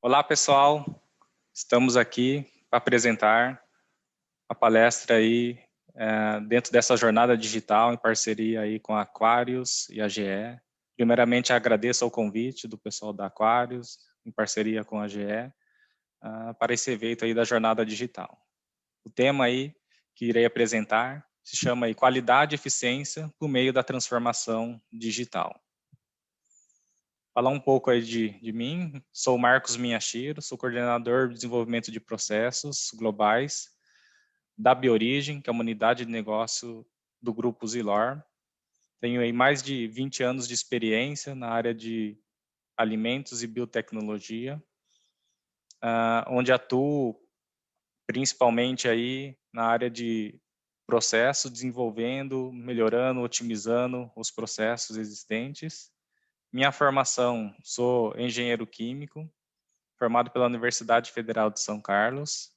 Olá, pessoal. Estamos aqui para apresentar a palestra aí dentro dessa jornada digital em parceria aí com a Aquarius e a GE. Primeiramente, agradeço ao convite do pessoal da Aquarius, em parceria com a GE, para esse evento aí da jornada digital. O tema aí que irei apresentar se chama aí Qualidade e Eficiência por meio da transformação digital. Falar um pouco aí de mim, sou Marcos Minhashiro, sou coordenador de desenvolvimento de processos globais da Biorigem, que é uma unidade de negócio do grupo Zilor. Tenho aí mais de 20 anos de experiência na área de alimentos e biotecnologia, onde atuo principalmente aí na área de processo, desenvolvendo, melhorando, otimizando os processos existentes. Minha formação, sou engenheiro químico, formado pela Universidade Federal de São Carlos.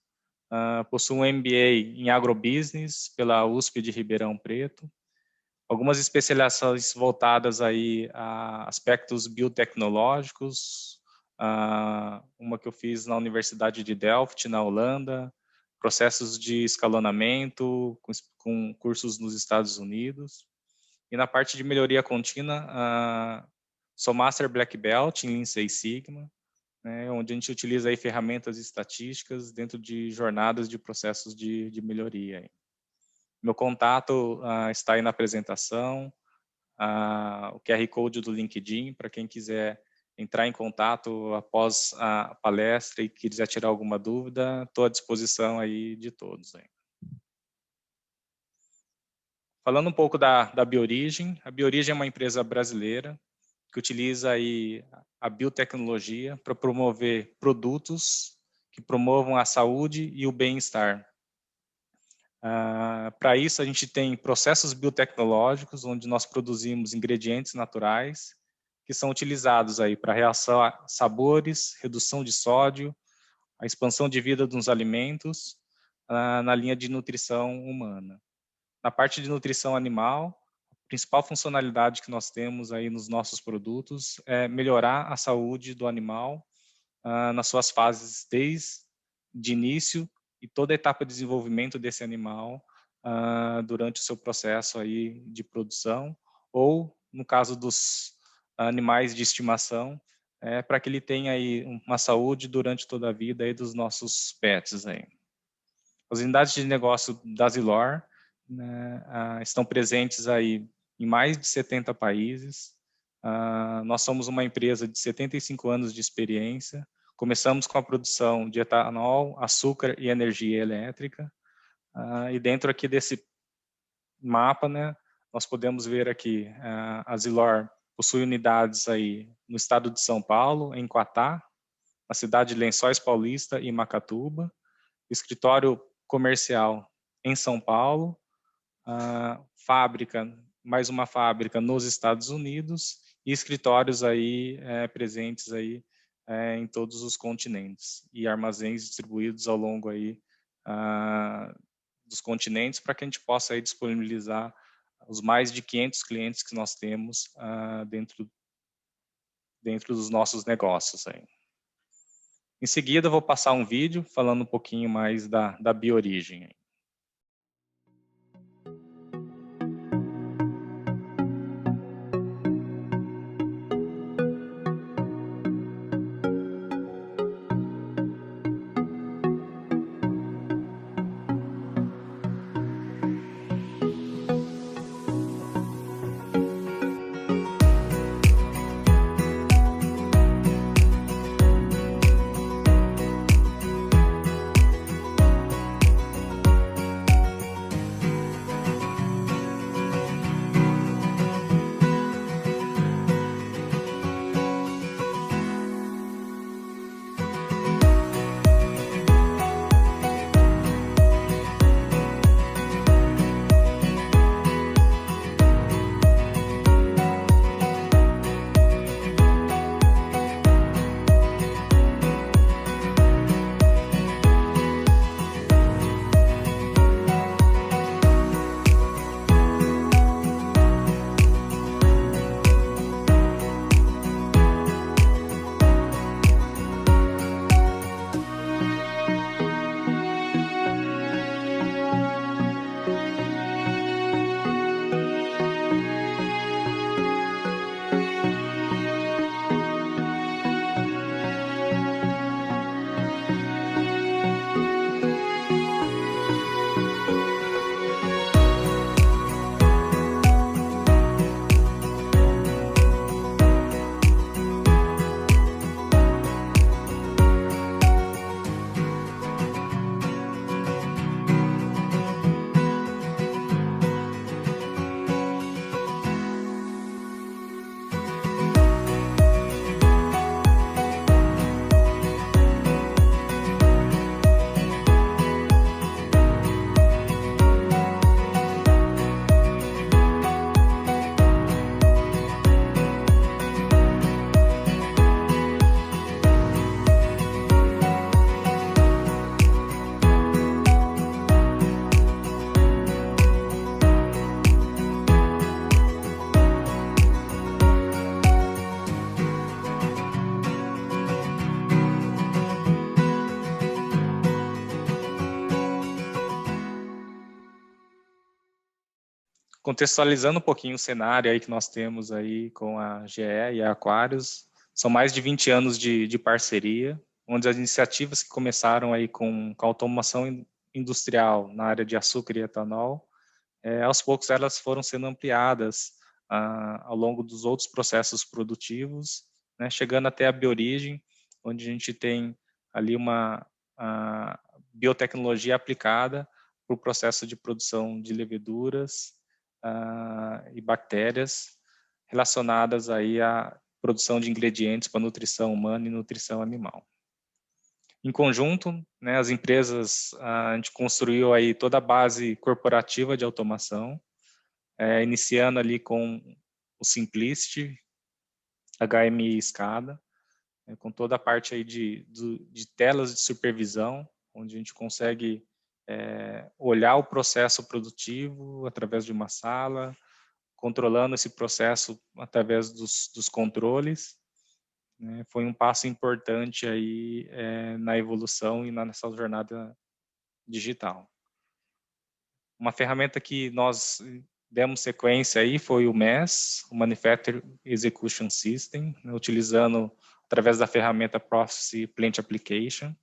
Possuo um MBA em Agrobusiness pela USP de Ribeirão Preto. Algumas especializações voltadas aí a aspectos biotecnológicos. Uma que eu fiz na Universidade de Delft, na Holanda. Processos de escalonamento, com cursos nos Estados Unidos. E na parte de melhoria contínua, sou Master Black Belt em Lean Six Sigma, né, onde a gente utiliza aí ferramentas estatísticas dentro de jornadas de processos de melhoria. Meu contato está aí na apresentação, o QR Code do LinkedIn, para quem quiser entrar em contato após a palestra e quiser tirar alguma dúvida, estou à disposição aí de todos. Aí. Falando um pouco da Biorigem, a Biorigem é uma empresa brasileira que utiliza aí a biotecnologia para promover produtos que promovam a saúde e o bem-estar. Para isso, a gente tem processos biotecnológicos, onde nós produzimos ingredientes naturais, que são utilizados aí para reação a sabores, redução de sódio, a expansão de vida dos alimentos, na linha de nutrição humana. Na parte de nutrição animal, principal funcionalidade que nós temos aí nos nossos produtos é melhorar a saúde do animal nas suas fases desde início e toda a etapa de desenvolvimento desse animal durante o seu processo aí de produção ou, no caso dos animais de estimação, para que ele tenha aí uma saúde durante toda a vida aí dos nossos pets. Aí. As unidades de negócio da Zilor, né, estão presentes aí em mais de 70 países. Nós somos uma empresa de 75 anos de experiência. Começamos com a produção de etanol, açúcar e energia elétrica. E dentro aqui desse mapa, né, nós podemos ver aqui, a Zilor possui unidades aí no estado de São Paulo, em Quatá, na cidade de Lençóis Paulista e Macatuba, escritório comercial em São Paulo, fábrica, mais uma fábrica nos Estados Unidos e escritórios aí presentes aí em todos os continentes e armazéns distribuídos ao longo aí dos continentes para que a gente possa aí disponibilizar os mais de 500 clientes que nós temos dentro dos nossos negócios aí. Em seguida, eu vou passar um vídeo falando um pouquinho mais da Biorigem. Contextualizando um pouquinho o cenário aí que nós temos aí com a GE e a Aquarius, são mais de 20 anos de parceria, onde as iniciativas que começaram aí com a automação industrial na área de açúcar e etanol, aos poucos elas foram sendo ampliadas ao longo dos outros processos produtivos, né, chegando até a biorigem, onde a gente tem ali uma biotecnologia aplicada para o processo de produção de leveduras e bactérias relacionadas aí à produção de ingredientes para nutrição humana e nutrição animal. Em conjunto, né, as empresas, a gente construiu aí toda a base corporativa de automação, iniciando ali com o Simplicity, HMI SCADA, com toda a parte aí de telas de supervisão, onde a gente consegue olhar o processo produtivo através de uma sala, controlando esse processo através dos controles. Né? Foi um passo importante aí na evolução e nessa jornada digital. Uma ferramenta que nós demos sequência aí foi o MES, o Manufacturing Execution System, né, utilizando através da ferramenta Process Plant Application,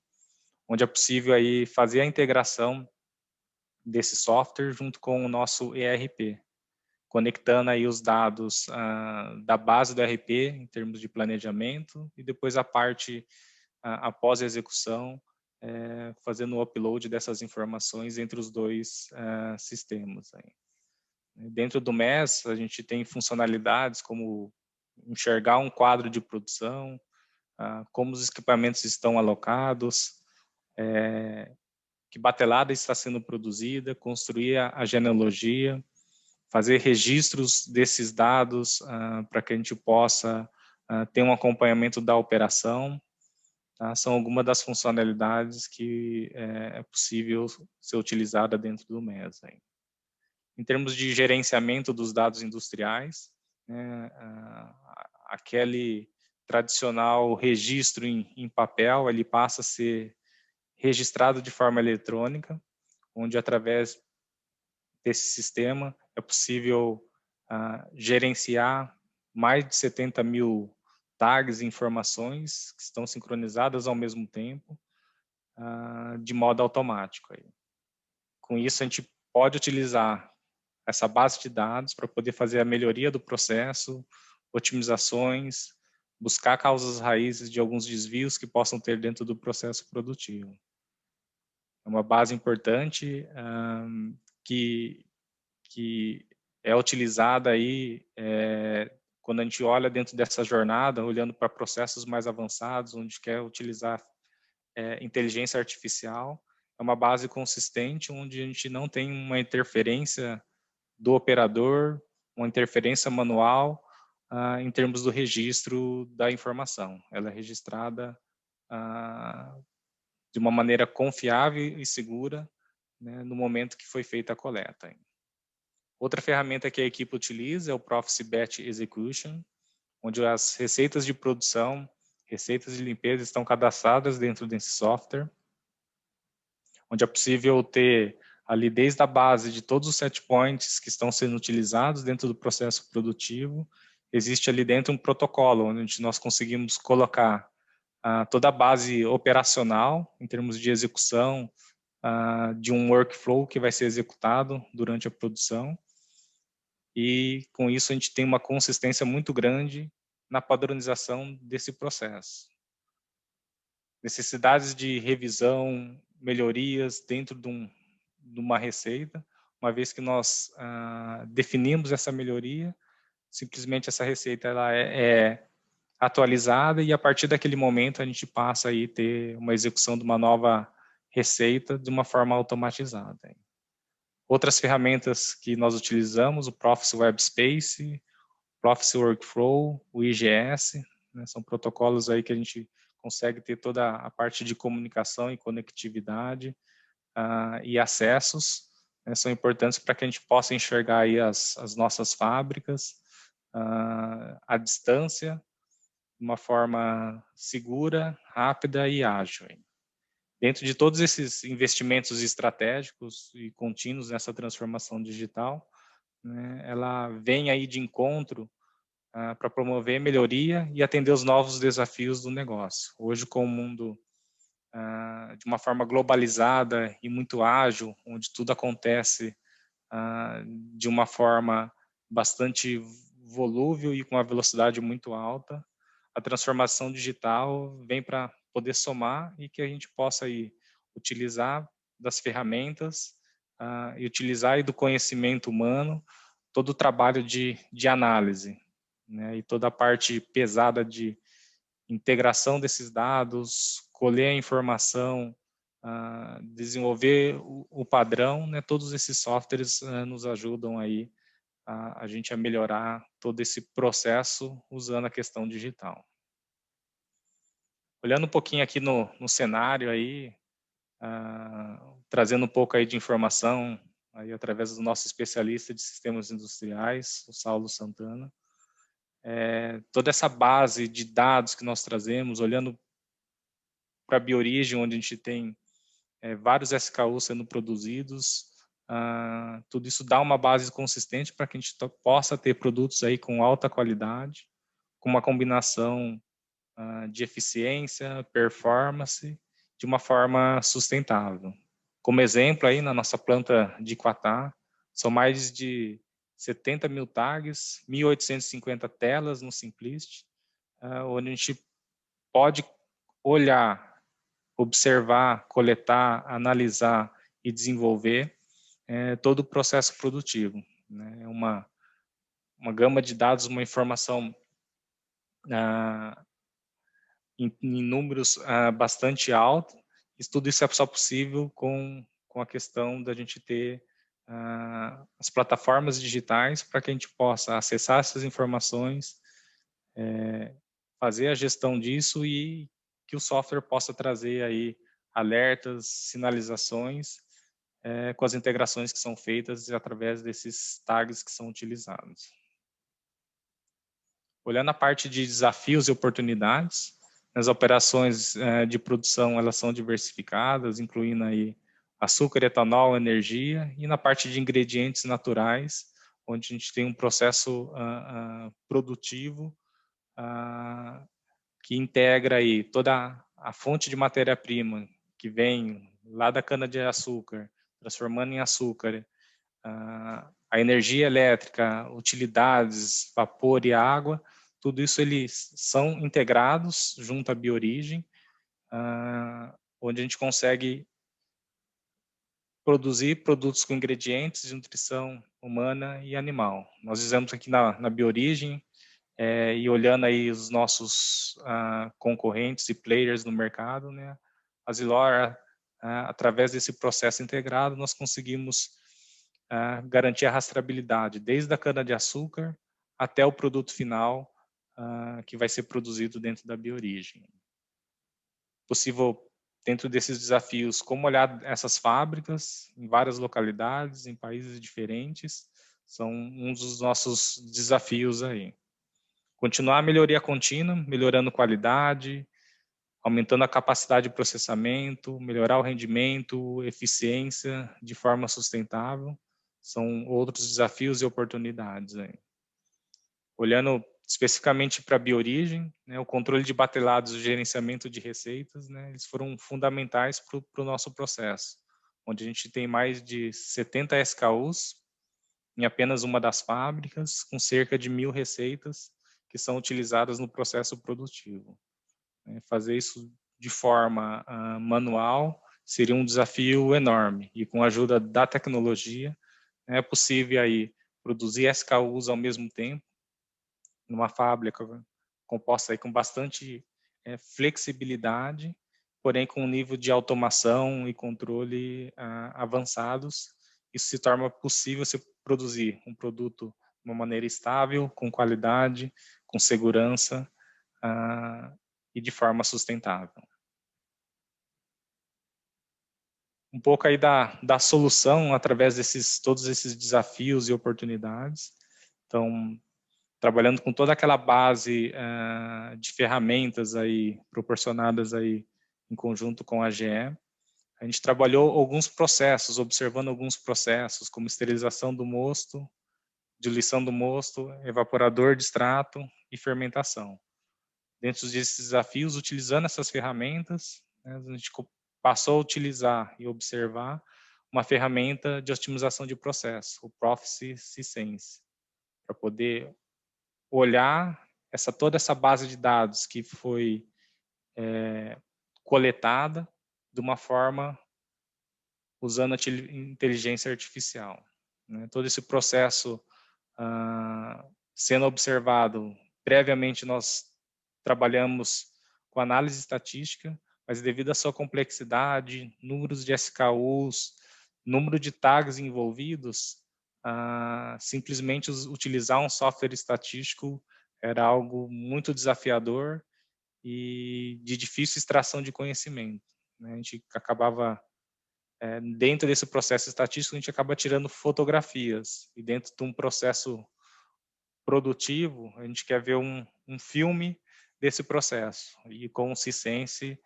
onde é possível aí fazer a integração desse software junto com o nosso ERP, conectando aí os dados da base do ERP em termos de planejamento e depois a parte após a execução, fazendo o upload dessas informações entre os dois sistemas. Aí. Dentro do MES, a gente tem funcionalidades como enxergar um quadro de produção, como os equipamentos estão alocados, que batelada está sendo produzida, construir a genealogia, fazer registros desses dados para que a gente possa ter um acompanhamento da operação. Tá? São algumas das funcionalidades que é possível ser utilizada dentro do MES. Aí. Em termos de gerenciamento dos dados industriais, né, aquele tradicional registro em papel, ele passa a ser registrado de forma eletrônica, onde através desse sistema é possível gerenciar mais de 70 mil tags e informações que estão sincronizadas ao mesmo tempo, de modo automático. Aí. Com isso, a gente pode utilizar essa base de dados para poder fazer a melhoria do processo, otimizações, buscar causas raízes de alguns desvios que possam ter dentro do processo produtivo. É uma base importante que é utilizada aí quando a gente olha dentro dessa jornada, olhando para processos mais avançados, onde quer utilizar inteligência artificial, é uma base consistente, onde a gente não tem uma interferência do operador, uma interferência manual em termos do registro da informação. Ela é registrada de uma maneira confiável e segura, né, no momento que foi feita a coleta. Outra ferramenta que a equipe utiliza é o Process Batch Execution, onde as receitas de produção, receitas de limpeza estão cadastradas dentro desse software, onde é possível ter ali desde a base de todos os set points que estão sendo utilizados dentro do processo produtivo, existe ali dentro um protocolo, onde nós conseguimos colocar toda a base operacional, em termos de execução, de um workflow que vai ser executado durante a produção, e com isso a gente tem uma consistência muito grande na padronização desse processo. Necessidades de revisão, melhorias dentro de uma receita, uma vez que nós definimos essa melhoria, simplesmente essa receita ela é atualizada e a partir daquele momento a gente passa a ter uma execução de uma nova receita de uma forma automatizada. Outras ferramentas que nós utilizamos, o Process Web Space, Process Workflow, o IGS, né, são protocolos aí que a gente consegue ter toda a parte de comunicação e conectividade e acessos, né, são importantes para que a gente possa enxergar aí as nossas fábricas à distância, de uma forma segura, rápida e ágil. Dentro de todos esses investimentos estratégicos e contínuos nessa transformação digital, né, ela vem aí de encontro para promover melhoria e atender os novos desafios do negócio. Hoje, com o mundo de uma forma globalizada e muito ágil, onde tudo acontece de uma forma bastante volúvel e com uma velocidade muito alta, a transformação digital vem para poder somar e que a gente possa aí utilizar das ferramentas e utilizar aí do conhecimento humano todo o trabalho de análise, né, e toda a parte pesada de integração desses dados, colher a informação, desenvolver o padrão, né, todos esses softwares nos ajudam aí a gente a melhorar todo esse processo usando a questão digital. Olhando um pouquinho aqui no cenário aí, trazendo um pouco aí de informação aí através do nosso especialista de sistemas industriais, o Saulo Santana, toda essa base de dados que nós trazemos, olhando para a Biorigem, onde a gente tem vários SKUs sendo produzidos, tudo isso dá uma base consistente para que a gente possa ter produtos aí com alta qualidade, com uma combinação de eficiência, performance, de uma forma sustentável. Como exemplo, aí na nossa planta de Quatá, são mais de 70 mil tags, 1.850 telas no Simplist, onde a gente pode olhar, observar, coletar, analisar e desenvolver todo o processo produtivo. Né? É uma gama de dados, uma informação em números bastante alto. Tudo isso é só possível com a questão da gente ter as plataformas digitais para que a gente possa acessar essas informações, fazer a gestão disso e que o software possa trazer aí alertas, sinalizações, com as integrações que são feitas através desses tags que são utilizados. Olhando a parte de desafios e oportunidades, as operações de produção elas são diversificadas, incluindo aí açúcar, etanol, energia, e na parte de ingredientes naturais, onde a gente tem um processo produtivo que integra aí toda a fonte de matéria-prima que vem lá da cana-de-açúcar, transformando em açúcar, a energia elétrica, utilidades, vapor e água, tudo isso eles são integrados junto à Biorigem, onde a gente consegue produzir produtos com ingredientes de nutrição humana e animal. Nós fizemos aqui na Biorigem, e olhando aí os nossos concorrentes e players no mercado, né, a Zilor, através desse processo integrado, nós conseguimos garantir a rastreabilidade, desde a cana-de-açúcar até o produto final que vai ser produzido dentro da Biorigem. Possível, dentro desses desafios, como olhar essas fábricas em várias localidades, em países diferentes, são um dos nossos desafios aí. Continuar a melhoria contínua, melhorando qualidade, aumentando a capacidade de processamento, melhorar o rendimento, eficiência de forma sustentável, são outros desafios e oportunidades aí. Olhando especificamente para a Biorigem, né, o controle de batelados e o gerenciamento de receitas, né, eles foram fundamentais para o nosso processo, onde a gente tem mais de 70 SKUs em apenas uma das fábricas, com cerca de 1.000 receitas que são utilizadas no processo produtivo. Fazer isso de forma manual seria um desafio enorme, e com a ajuda da tecnologia é possível aí produzir SKUs ao mesmo tempo, numa fábrica composta aí com bastante flexibilidade, porém com um nível de automação e controle avançados. Isso se torna possível se produzir um produto de uma maneira estável, com qualidade, com segurança e de forma sustentável. Um pouco aí da solução através todos esses desafios e oportunidades. Então, trabalhando com toda aquela base de ferramentas aí proporcionadas aí em conjunto com a GE, a gente trabalhou alguns processos, observando alguns processos, como esterilização do mosto, diluição do mosto, evaporador de extrato e fermentação. Dentro desses desafios, utilizando essas ferramentas, né, a gente passou a utilizar e observar uma ferramenta de otimização de processo, o Process Sense, para poder olhar toda essa base de dados que foi coletada de uma forma usando a inteligência artificial. Né? Todo esse processo sendo observado, previamente nós trabalhamos com análise estatística, mas devido à sua complexidade, números de SKUs, número de tags envolvidos, simplesmente utilizar um software estatístico era algo muito desafiador e de difícil extração de conhecimento. Né? A gente acabava, dentro desse processo estatístico, a gente acaba tirando fotografias, e dentro de um processo produtivo, a gente quer ver um filme desse processo, e com o Cisense,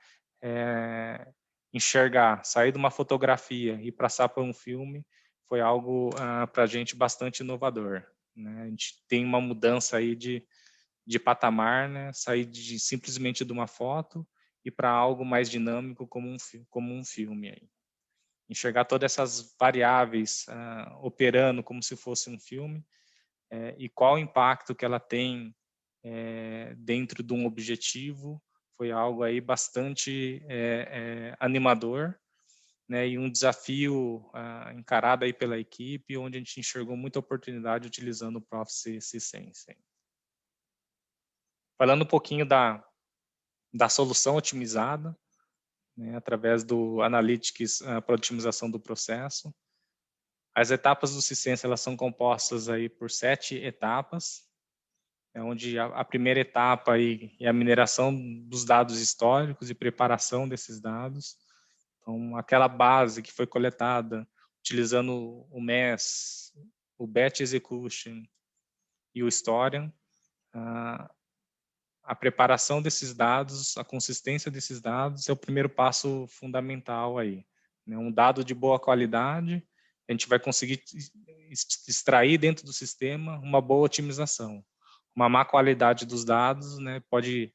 enxergar, sair de uma fotografia e passar para um filme, foi algo para a gente bastante inovador. Né? A gente tem uma mudança aí de patamar, né? Sair simplesmente de uma foto e para algo mais dinâmico como um filme. Aí. Enxergar todas essas variáveis operando como se fosse um filme e qual o impacto que ela tem dentro de um objetivo foi algo aí bastante animador, né, e um desafio encarado aí pela equipe, onde a gente enxergou muita oportunidade utilizando o Process Sense. Falando um pouquinho da solução otimizada, né, através do Analytics para otimização do processo. As etapas do Cisense, elas são compostas aí por 7 etapas, onde a primeira etapa aí é a mineração dos dados históricos e preparação desses dados. Então, aquela base que foi coletada utilizando o MES, o Batch Execution e o Historian, a preparação desses dados, a consistência desses dados é o primeiro passo fundamental aí. Né? Um dado de boa qualidade, a gente vai conseguir extrair dentro do sistema uma boa otimização. Uma má qualidade dos dados, né, pode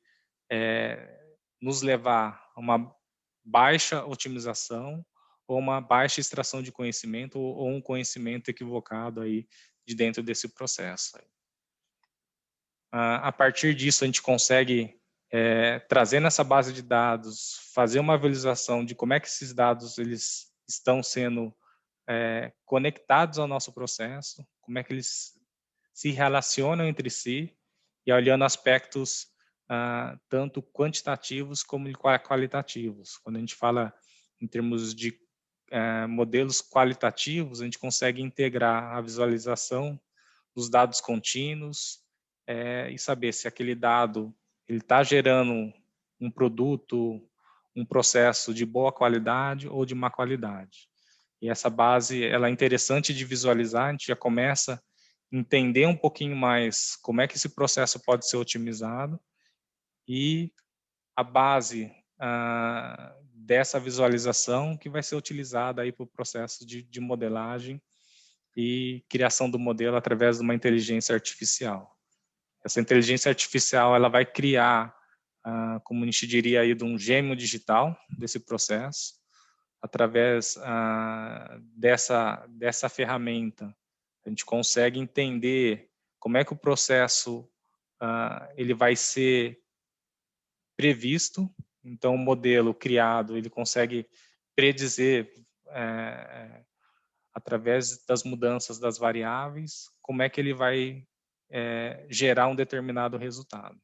nos levar a uma baixa otimização ou uma baixa extração de conhecimento ou um conhecimento equivocado aí de dentro desse processo. A partir disso, a gente consegue trazer nessa base de dados, fazer uma visualização de como é que esses dados eles estão sendo conectados ao nosso processo, como é que eles se relacionam entre si e olhando aspectos tanto quantitativos como qualitativos. Quando a gente fala em termos de modelos qualitativos, a gente consegue integrar a visualização dos dados contínuos e saber se aquele dado ele está gerando um produto, um processo de boa qualidade ou de má qualidade. E essa base ela é interessante de visualizar, a gente já começa a entender um pouquinho mais como é que esse processo pode ser otimizado e a base dessa visualização que vai ser utilizada aí para o processo de modelagem e criação do modelo através de uma inteligência artificial. Essa inteligência artificial ela vai criar, como a gente diria aí, de um gêmeo digital desse processo, através dessa ferramenta. A gente consegue entender como é que o processo ele vai ser previsto. Então, o modelo criado ele consegue predizer através das mudanças das variáveis, como é que ele vai gerar um determinado resultado.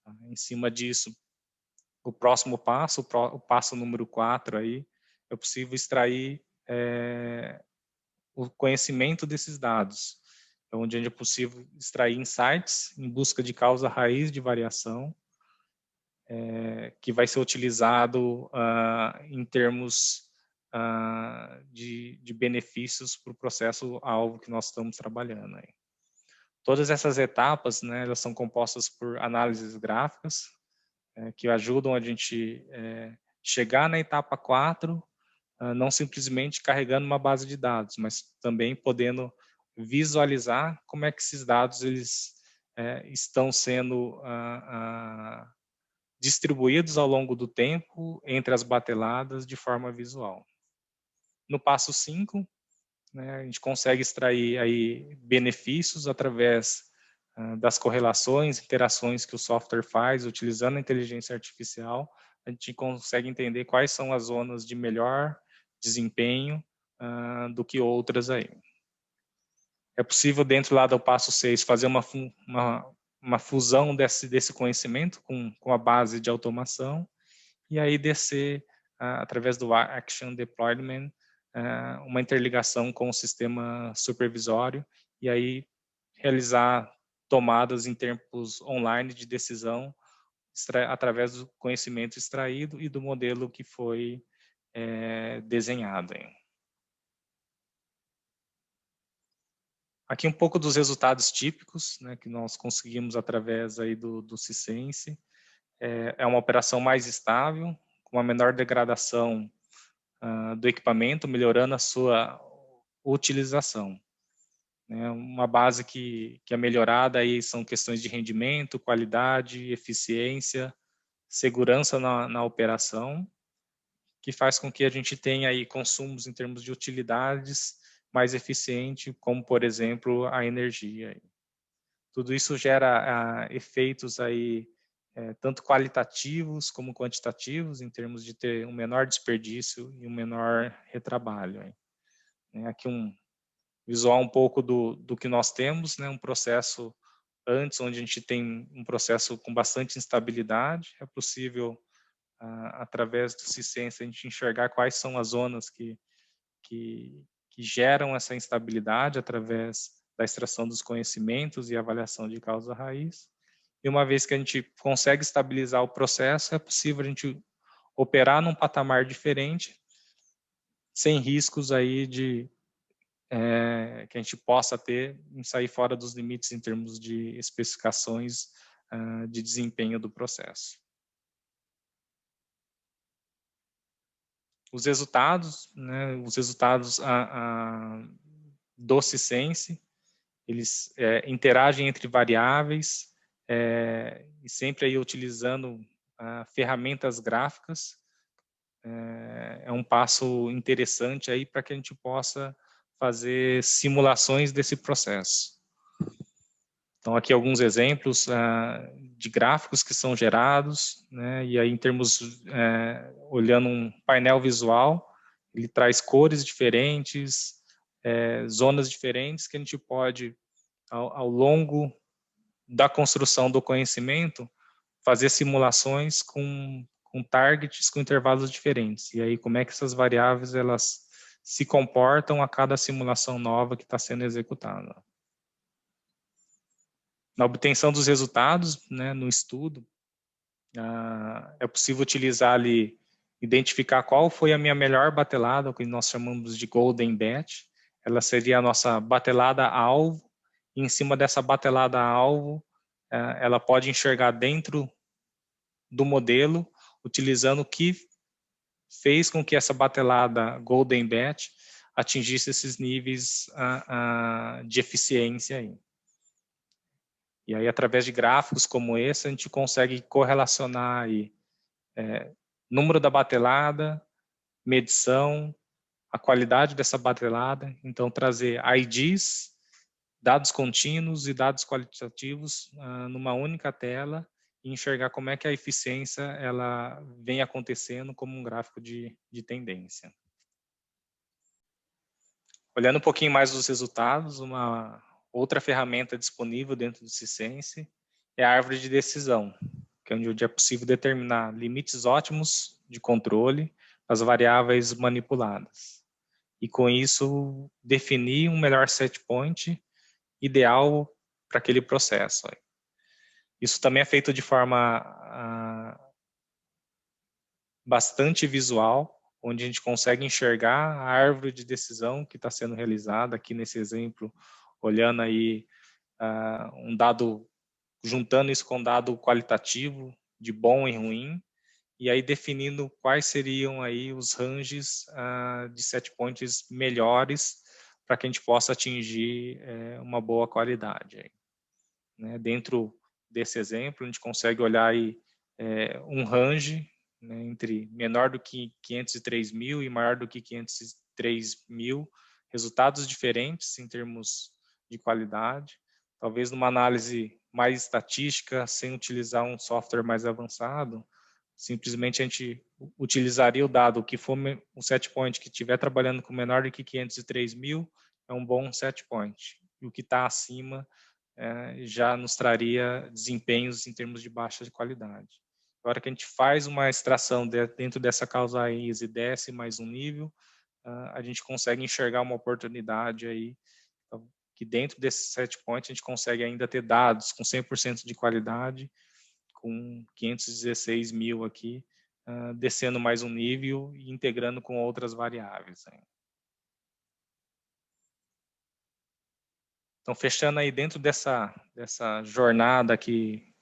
Tá? Em cima disso, o próximo passo, o passo número 4 aí, é possível extrair o conhecimento desses dados, onde é possível extrair insights em busca de causa raiz de variação, que vai ser utilizado em termos de benefícios para o processo alvo que nós estamos trabalhando. Aí. Todas essas etapas, né, elas são compostas por análises gráficas, que ajudam a gente chegar na etapa 4, não simplesmente carregando uma base de dados, mas também podendo visualizar como é que esses dados eles estão sendo distribuídos ao longo do tempo entre as bateladas de forma visual. No passo 5, né, a gente consegue extrair aí benefícios através das correlações, interações que o software faz utilizando a inteligência artificial. A gente consegue entender quais são as zonas de melhor desempenho do que outras aí. É possível, dentro lá do passo 6, fazer uma fusão desse conhecimento com a base de automação e aí descer, através do Action Deployment, uma interligação com o sistema supervisório e aí realizar tomadas em tempos online de decisão através do conhecimento extraído e do modelo que foi desenhado. Aqui um pouco dos resultados típicos, né, que nós conseguimos através aí do Cisense. É uma operação mais estável, com uma menor degradação do equipamento, melhorando a sua utilização. Uma base que é melhorada aí são questões de rendimento, qualidade, eficiência, segurança na operação, que faz com que a gente tenha aí consumos em termos de utilidades mais eficiente, como por exemplo a energia. Tudo isso gera efeitos aí tanto qualitativos como quantitativos, em termos de ter um menor desperdício e um menor retrabalho. Aqui um visual um pouco do que nós temos, um processo antes, onde a gente tem um processo com bastante instabilidade. É possível, através do Cisense, a gente enxergar quais são as zonas que geram essa instabilidade através da extração dos conhecimentos e avaliação de causa raiz. E uma vez que a gente consegue estabilizar o processo, é possível a gente operar num patamar diferente, sem riscos aí que a gente possa ter em sair fora dos limites em termos de especificações de desempenho do processo. Os resultados do Cisense, eles interagem entre variáveis e sempre aí utilizando ferramentas gráficas. É um passo interessante aí para que a gente possa fazer simulações desse processo. Então, aqui alguns exemplos de gráficos que são gerados, e aí em termos, olhando um painel visual, ele traz cores diferentes, zonas diferentes que a gente pode, ao longo da construção do conhecimento, fazer simulações com targets com intervalos diferentes. E aí como é que essas variáveis elas se comportam a cada simulação nova que está sendo executada. Na obtenção dos resultados, no estudo, é possível utilizar ali, identificar qual foi a minha melhor batelada, o que nós chamamos de Golden Batch. Ela seria a nossa batelada-alvo, e em cima dessa batelada-alvo, ela pode enxergar dentro do modelo, utilizando o que fez com que essa batelada Golden Batch atingisse esses níveis de eficiência aí. E aí, através de gráficos como esse, a gente consegue correlacionar aí, número da batelada, medição, a qualidade dessa batelada, então trazer IDs, dados contínuos e dados qualitativos numa única tela e enxergar como é que a eficiência ela vem acontecendo como um gráfico de tendência. Olhando um pouquinho mais os resultados, uma outra ferramenta disponível dentro do Cisense é a árvore de decisão, que é onde é possível determinar limites ótimos de controle das variáveis manipuladas. E com isso, definir um melhor set point ideal para aquele processo. Isso também é feito de forma bastante visual, onde a gente consegue enxergar a árvore de decisão que está sendo realizada, aqui nesse exemplo, olhando aí um dado, juntando isso com um dado qualitativo, de bom e ruim, e aí definindo quais seriam aí os ranges de set points melhores para que a gente possa atingir uma boa qualidade. Aí, né? Dentro desse exemplo, a gente consegue olhar aí, um range, né, entre menor do que 503 mil e maior do que 503 mil, resultados diferentes em termos de qualidade. Talvez numa análise mais estatística, sem utilizar um software mais avançado, simplesmente a gente utilizaria o dado que for um set point que estiver trabalhando com menor do que 503 mil, é um bom set point. E o que está acima já nos traria desempenhos em termos de baixa de qualidade. Na hora que a gente faz uma extração dentro dessa causa raiz e desce mais um nível, a gente consegue enxergar uma oportunidade aí, que dentro desse set point a gente consegue ainda ter dados com 100% de qualidade, com 516 mil aqui, descendo mais um nível e integrando com outras variáveis. Então, fechando aí dentro dessa jornada que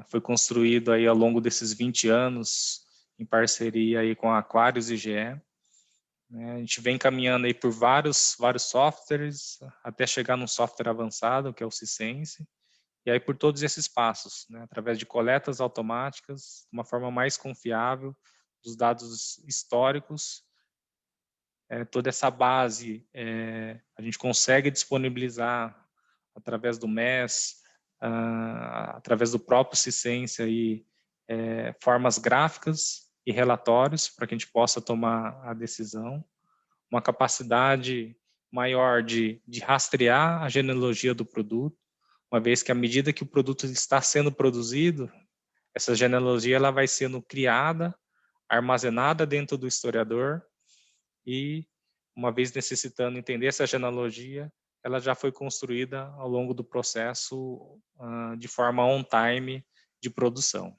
foi construído aí ao longo desses 20 anos, em parceria aí com a Aquarius e GE. Né? A gente vem caminhando aí por vários softwares, até chegar num software avançado, que é o Cisense, e aí por todos esses passos, né? Através de coletas automáticas, uma forma mais confiável dos dados históricos, toda essa base a gente consegue disponibilizar através do MES, através do próprio Cisense, aí, formas gráficas e relatórios para que a gente possa tomar a decisão, uma capacidade maior de rastrear a genealogia do produto, uma vez que à medida que o produto está sendo produzido, essa genealogia ela vai sendo criada, armazenada dentro do historiador e, uma vez necessitando entender essa genealogia, ela já foi construída ao longo do processo de forma on-time de produção.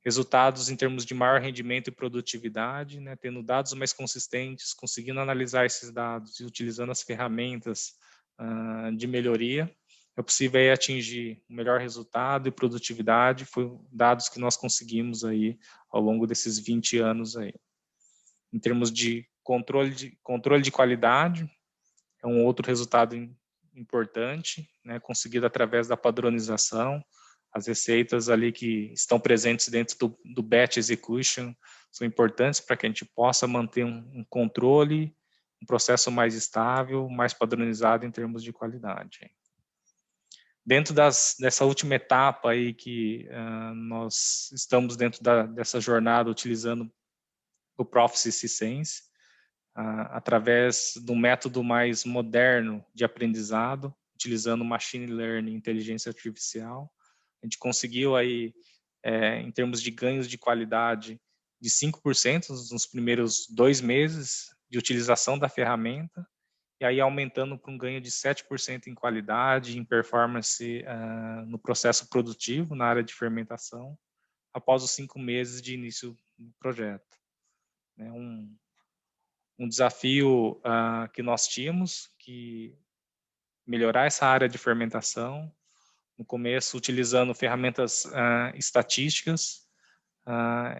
Resultados em termos de maior rendimento e produtividade, né, tendo dados mais consistentes, conseguindo analisar esses dados e utilizando as ferramentas de melhoria, é possível aí atingir o melhor resultado e produtividade, foi dados que nós conseguimos aí ao longo desses 20 anos aí. Em termos de controle de qualidade, é um outro resultado importante, né, conseguido através da padronização. As receitas ali que estão presentes dentro do batch execution são importantes para que a gente possa manter um controle, um processo mais estável, mais padronizado em termos de qualidade. Dentro dessa última etapa aí que nós estamos dentro dessa jornada utilizando o Prophecy Cisense, através de um método mais moderno de aprendizado, utilizando machine learning, inteligência artificial. A gente conseguiu aí, em termos de ganhos de qualidade, de 5% nos primeiros 2 meses de utilização da ferramenta, e aí aumentando para um ganho de 7% em qualidade, em performance no processo produtivo, na área de fermentação, após os 5 meses de início do projeto. Um desafio que nós tínhamos, que melhorar essa área de fermentação, no começo utilizando ferramentas estatísticas,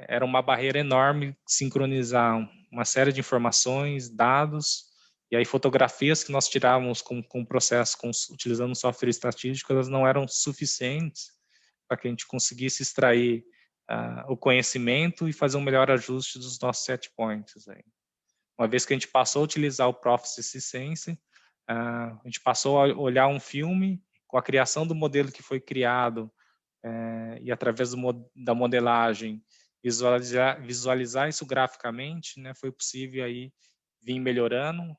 era uma barreira enorme sincronizar uma série de informações, dados, e aí fotografias que nós tirávamos com o processo, utilizando software estatístico, elas não eram suficientes para que a gente conseguisse extrair o conhecimento e fazer um melhor ajuste dos nossos set points. Aí. Uma vez que a gente passou a utilizar o Prophecy Cisense, a gente passou a olhar um filme com a criação do modelo que foi criado e através da modelagem visualizar isso graficamente, né, foi possível aí vir melhorando,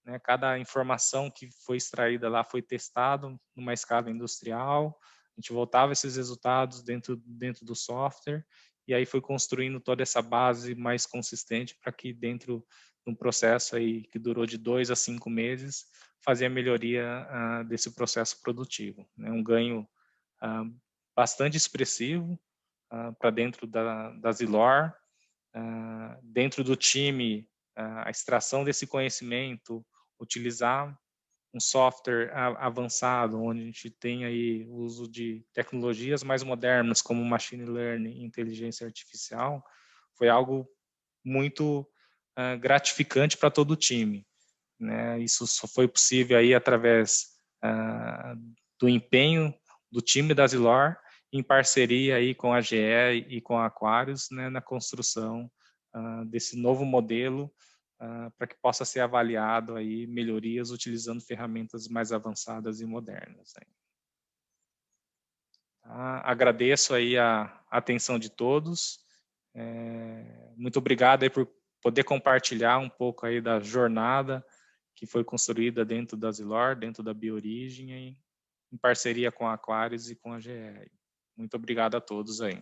né, cada informação que foi extraída lá foi testado numa escala industrial, a gente voltava esses resultados dentro do software e aí foi construindo toda essa base mais consistente para que dentro de um processo aí que durou de 2 a 5 meses, fazer a melhoria desse processo produtivo, né, um ganho bastante expressivo para dentro da Zilor, dentro do time, a extração desse conhecimento, utilizar um software avançado, onde a gente tem aí o uso de tecnologias mais modernas, como machine learning e inteligência artificial, foi algo muito gratificante para todo o time. né? Isso só foi possível aí através do empenho do time da Zilor, em parceria aí com a GE e com a Aquarius, né, na construção desse novo modelo, para que possa ser avaliado aí melhorias utilizando ferramentas mais avançadas e modernas. Tá? Agradeço aí a atenção de todos. Muito obrigado aí por poder compartilhar um pouco aí da jornada que foi construída dentro da Zilor, dentro da Biorigem, em parceria com a Aquarius e com a GE. Muito obrigado a todos aí.